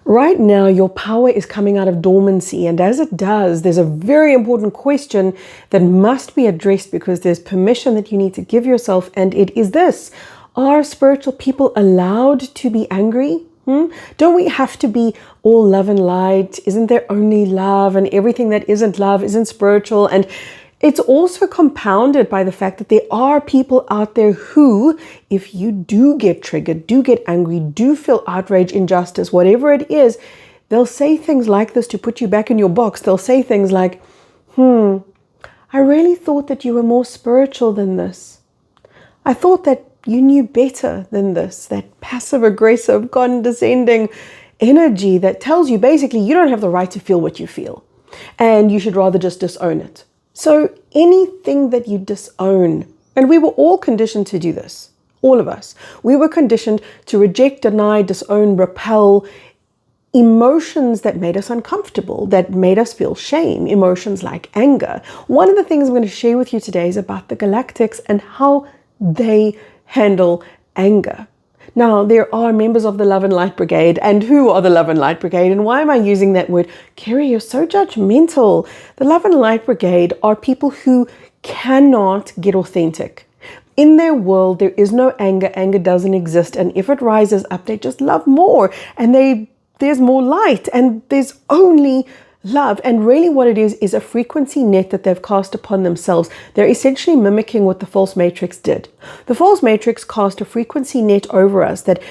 Right now, your power is coming out of dormancy, and as it does, there's a very important question that must be addressed because there's permission that you need to give yourself, and it is this: are spiritual people allowed to be angry? Don't we have to be all love and light? Isn't there only love, and everything that isn't love isn't spiritual? And it's also compounded by the fact that there are people out there who, if you do get triggered, do get angry, do feel outrage, injustice, whatever it is, they'll say things like this to put you back in your box. They'll say things like, I really thought that you were more spiritual than this. I thought that you knew better than this. That passive-aggressive, condescending energy that tells you basically you don't have the right to feel what you feel and you should rather just disown it. So anything that you disown, and we were all conditioned to do this, all of us. We were conditioned to reject, deny, disown, repel emotions that made us uncomfortable, that made us feel shame, emotions like anger. One of the things I'm going to share with you today is about the galactics and how they handle anger. Now, there are members of the Love and Light Brigade, and who are the Love and Light Brigade? And why am I using that word? Kerry, you're so judgmental. The Love and Light Brigade are people who cannot get authentic. In their world, there is no anger. Anger doesn't exist. And if it rises up, they just love more. And there's more light. And there's only love. And really what it is a frequency net that they've cast upon themselves. They're essentially mimicking what the false matrix did. The false matrix cast a frequency net over us that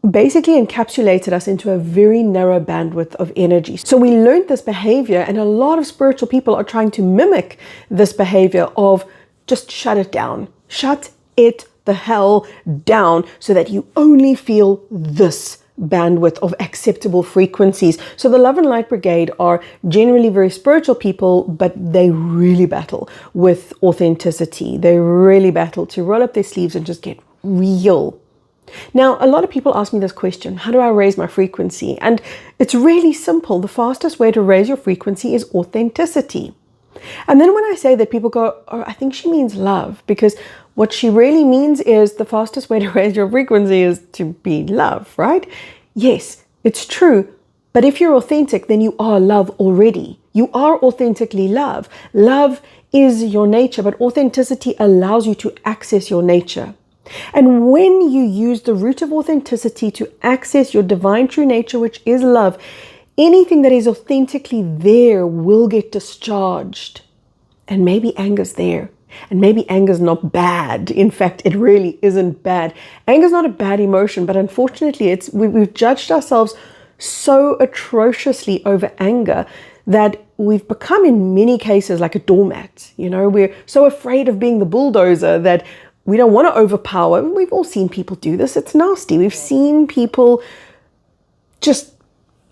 basically encapsulated us into a very narrow bandwidth of energy. So we learned this behavior, and a lot of spiritual people are trying to mimic this behavior of just shut it down. Shut it the hell down so that you only feel this bandwidth of acceptable frequencies. So the Love and Light Brigade are generally very spiritual people, but they really battle with authenticity. They really battle to roll up their sleeves and just get real. Now, a lot of people ask me this question: how do I raise my frequency? And it's really simple. The fastest way to raise your frequency is authenticity. And then when I say that, people go, oh, I think she means love, because what she really means is the fastest way to raise your frequency is to be love, right? Yes, it's true. But if you're authentic, then you are love already. You are authentically love. Love is your nature, but authenticity allows you to access your nature. And when you use the root of authenticity to access your divine true nature, which is love, anything that is authentically there will get discharged. And maybe anger's there. And maybe anger's not bad. In fact, it really isn't bad. Anger's not a bad emotion, but unfortunately, we've judged ourselves so atrociously over anger that we've become, in many cases, like a doormat. You know, we're so afraid of being the bulldozer that we don't want to overpower. We've all seen people do this. It's nasty. We've seen people just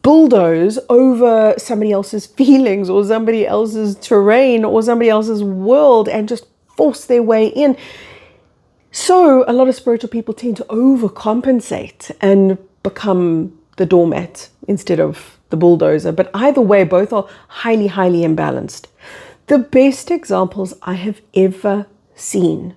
bulldoze over somebody else's feelings or somebody else's terrain or somebody else's world and just force their way in. So a lot of spiritual people tend to overcompensate and become the doormat instead of the bulldozer. But either way, both are highly, highly imbalanced. The best examples I have ever seen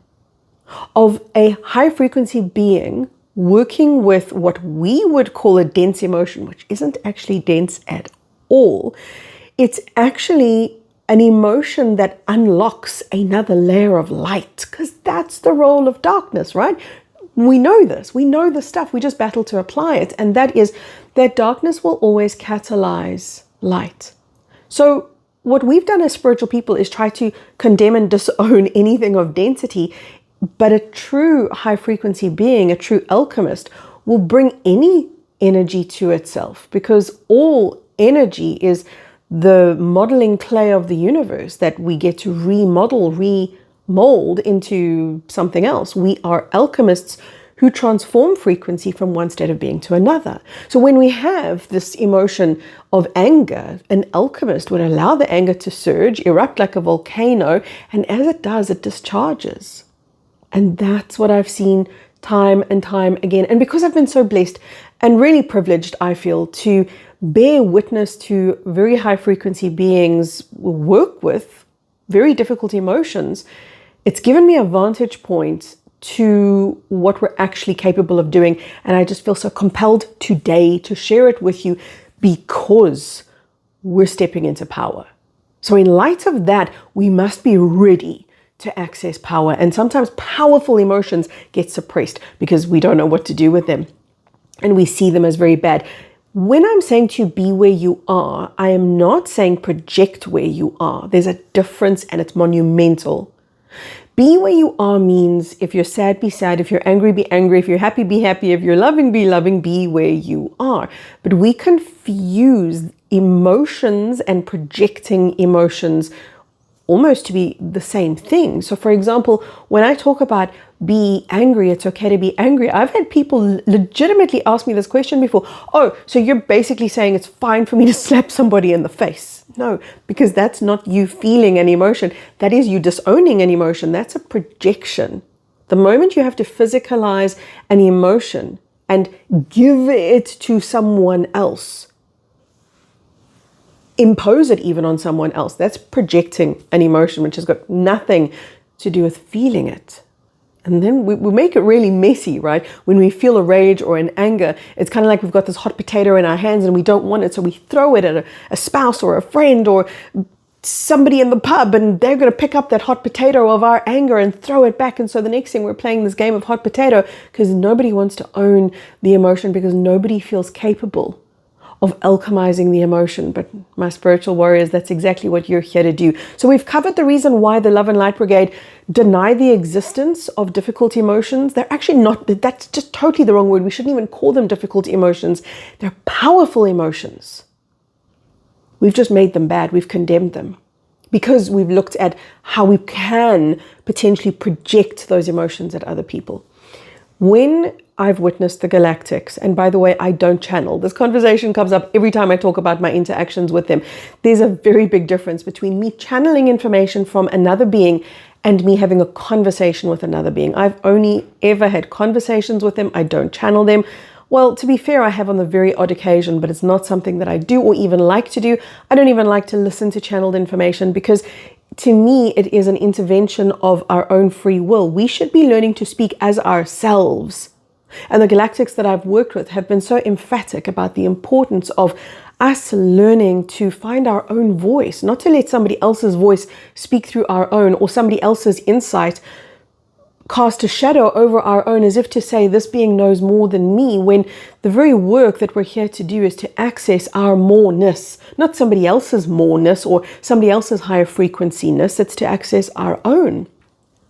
of a high frequency being working with what we would call a dense emotion, which isn't actually dense at all. It's actually an emotion that unlocks another layer of light, because that's the role of darkness, right? We know this. We know this stuff. We just battle to apply it. And that is that darkness will always catalyze light. So what we've done as spiritual people is try to condemn and disown anything of density. But a true high frequency being, a true alchemist, will bring any energy to itself, because all energy is the modeling clay of the universe that we get to remodel, remold into something else. We are alchemists who transform frequency from one state of being to another. So when we have this emotion of anger, an alchemist would allow the anger to surge, erupt like a volcano, and as it does, it discharges. And that's what I've seen time and time again. And because I've been so blessed and really privileged, I feel, to bear witness to very high frequency beings work with very difficult emotions, it's given me a vantage point to what we're actually capable of doing. And I just feel so compelled today to share it with you because we're stepping into power. So in light of that, we must be ready to access power. And sometimes powerful emotions get suppressed because we don't know what to do with them. And we see them as very bad. When I'm saying to you, be where you are, I am not saying project where you are. There's a difference and it's monumental. Be where you are means if you're sad, be sad. If you're angry, be angry. If you're happy, be happy. If you're loving, be loving. Be where you are. But we confuse emotions and projecting emotions almost to be the same thing. So for example, when I talk about be angry, it's okay to be angry. I've had people legitimately ask me this question before. Oh, so you're basically saying it's fine for me to slap somebody in the face? No, because that's not you feeling an emotion. That is you disowning an emotion. That's a projection. The moment you have to physicalize an emotion and give it to someone else, impose it even on someone else, that's projecting an emotion which has got nothing to do with feeling it. And then we make it really messy, right? When we feel a rage or an anger, it's kind of like we've got this hot potato in our hands and we don't want it, so we throw it at a spouse or a friend or somebody in the pub, and they're going to pick up that hot potato of our anger and throw it back. And so the next thing we're playing this game of hot potato because nobody wants to own the emotion, because nobody feels capable of alchemizing the emotion. But my spiritual warriors, that's exactly what you're here to do. So we've covered the reason why the Love and Light Brigade deny the existence of difficult emotions. They're actually not, that's just totally the wrong word. We shouldn't even call them difficult emotions. They're powerful emotions. We've just made them bad. We've condemned them because we've looked at how we can potentially project those emotions at other people. When I've witnessed the galactics, and by the way, I don't channel. This conversation comes up every time I talk about my interactions with them. There's a very big difference between me channeling information from another being and me having a conversation with another being. I've only ever had conversations with them. I don't channel them. Well, to be fair, I have on the very odd occasion, but it's not something that I do or even like to do. I don't even like to listen to channeled information because to me, it is an intervention of our own free will. We should be learning to speak as ourselves. And the galactics that I've worked with have been so emphatic about the importance of us learning to find our own voice, not to let somebody else's voice speak through our own, or somebody else's insight cast a shadow over our own, as if to say this being knows more than me, when the very work that we're here to do is to access our moreness, not somebody else's moreness or somebody else's higher frequency-ness. It's to access our own.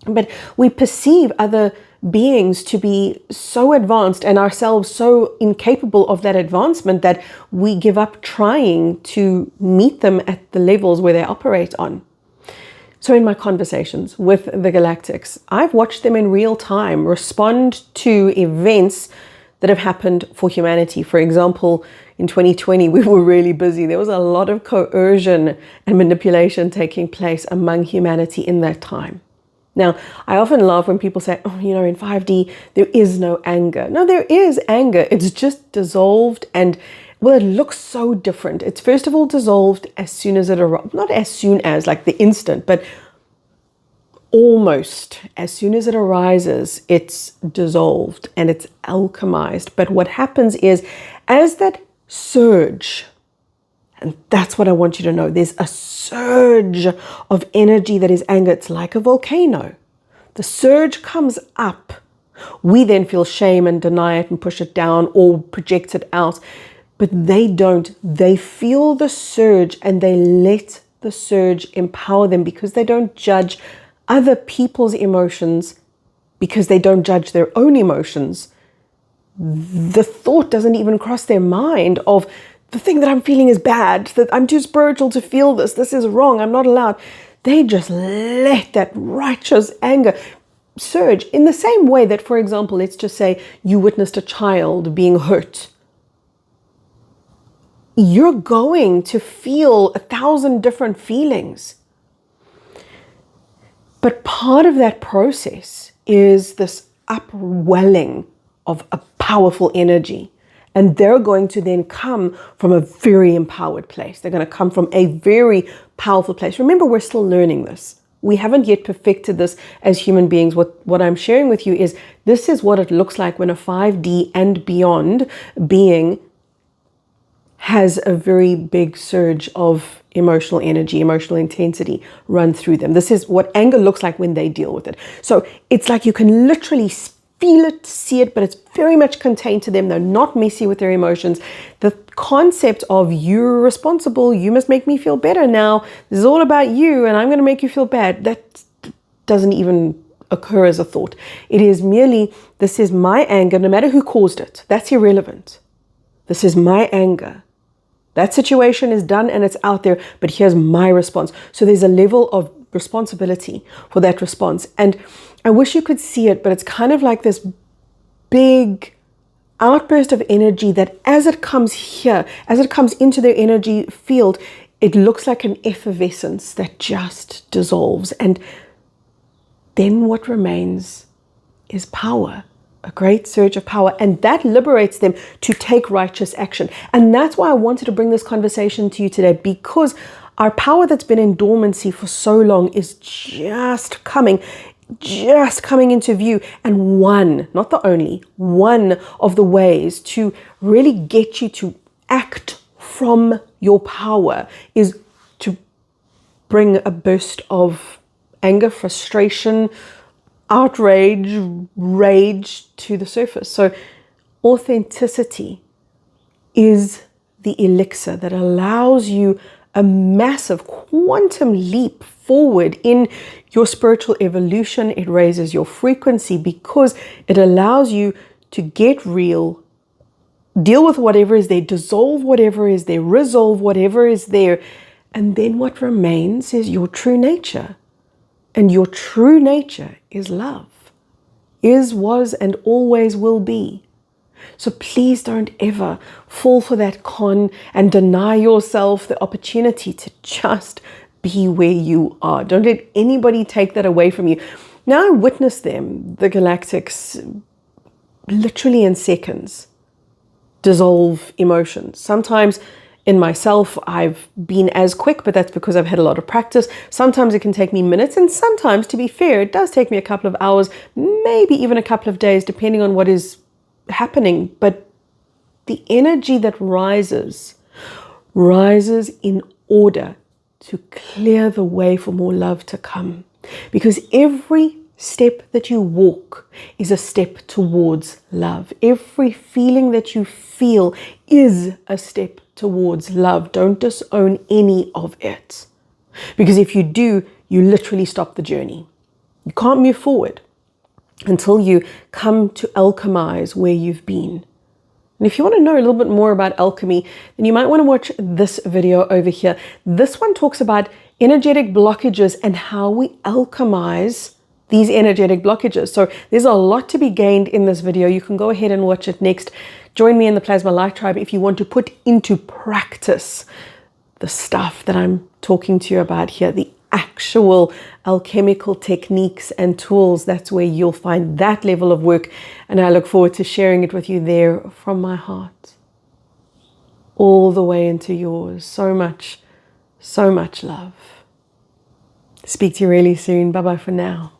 But we perceive other beings to be so advanced and ourselves so incapable of that advancement that we give up trying to meet them at the levels where they operate on. So in my conversations with the galactics, I've watched them in real time respond to events that have happened for humanity. For example, in 2020, we were really busy. There was a lot of coercion and manipulation taking place among humanity in that time. Now, I often laugh when people say, oh, you know, in 5D, there is no anger. No, there is anger. It's just dissolved and, well, it looks so different. It's first of all dissolved as soon as it arrives. Not as soon as, like the instant, but almost as soon as it arises, it's dissolved and it's alchemized. But what happens is, as that surge, and that's what I want you to know, there's a surge of energy that is anger. It's like a volcano. The surge comes up. We then feel shame and deny it and push it down or project it out. But they don't. They feel the surge and they let the surge empower them because they don't judge other people's emotions, because they don't judge their own emotions. The thought doesn't even cross their mind of the thing that I'm feeling is bad, that I'm too spiritual to feel this. This is wrong. I'm not allowed. They just let that righteous anger surge in the same way that, for example, let's just say you witnessed a child being hurt. You're going to feel 1,000 different feelings. But part of that process is this upwelling of a powerful energy. And they're going to then come from a very empowered place. They're going to come from a very powerful place. Remember, we're still learning this. We haven't yet perfected this as human beings. What I'm sharing with you is this is what it looks like when a 5D and beyond being has a very big surge of emotional energy, emotional intensity run through them. This is what anger looks like when they deal with it. So it's like you can literally feel it, see it, but it's very much contained to them. They're not messy with their emotions. The concept of you're responsible, you must make me feel better now, this is all about you and I'm going to make you feel bad, that doesn't even occur as a thought. It is merely, this is my anger, no matter who caused it. That's irrelevant. This is my anger. That situation is done and it's out there, but here's my response. So there's a level of responsibility for that response. And I wish you could see it, but it's kind of like this big outburst of energy that as it comes here, as it comes into their energy field, it looks like an effervescence that just dissolves. And then what remains is power. A great surge of power, and that liberates them to take righteous action. And that's why I wanted to bring this conversation to you today, because our power that's been in dormancy for so long is just coming into view. And one, not the only, one of the ways to really get you to act from your power is to bring a burst of anger, frustration, outrage, rage to the surface. So authenticity is the elixir that allows you a massive quantum leap forward in your spiritual evolution. It raises your frequency because it allows you to get real, deal with whatever is there, dissolve whatever is there, resolve whatever is there. And then what remains is your true nature. And your true nature is love, is, was, and always will be. So please don't ever fall for that con and deny yourself the opportunity to just be where you are. Don't let anybody take that away from you. Now I witness them, the galactics, literally in seconds, dissolve emotions. Sometimes in myself, I've been as quick, but that's because I've had a lot of practice. Sometimes it can take me minutes, and sometimes, to be fair, it does take me a couple of hours, maybe even a couple of days, depending on what is happening. But the energy that rises in order to clear the way for more love to come. Because every step that you walk is a step towards love. Every feeling that you feel is a step towards love. Don't disown any of it. Because if you do, you literally stop the journey. You can't move forward until you come to alchemize where you've been. And if you want to know a little bit more about alchemy, then you might want to watch this video over here. This one talks about energetic blockages and how we alchemize these energetic blockages. So there's a lot to be gained in this video. You can go ahead and watch it next. Join me in the Plasma Light Tribe if you want to put into practice the stuff that I'm talking to you about here, the actual alchemical techniques and tools. That's where you'll find that level of work. And I look forward to sharing it with you there from my heart, all the way into yours. So much love. Speak to you really soon. Bye-bye for now.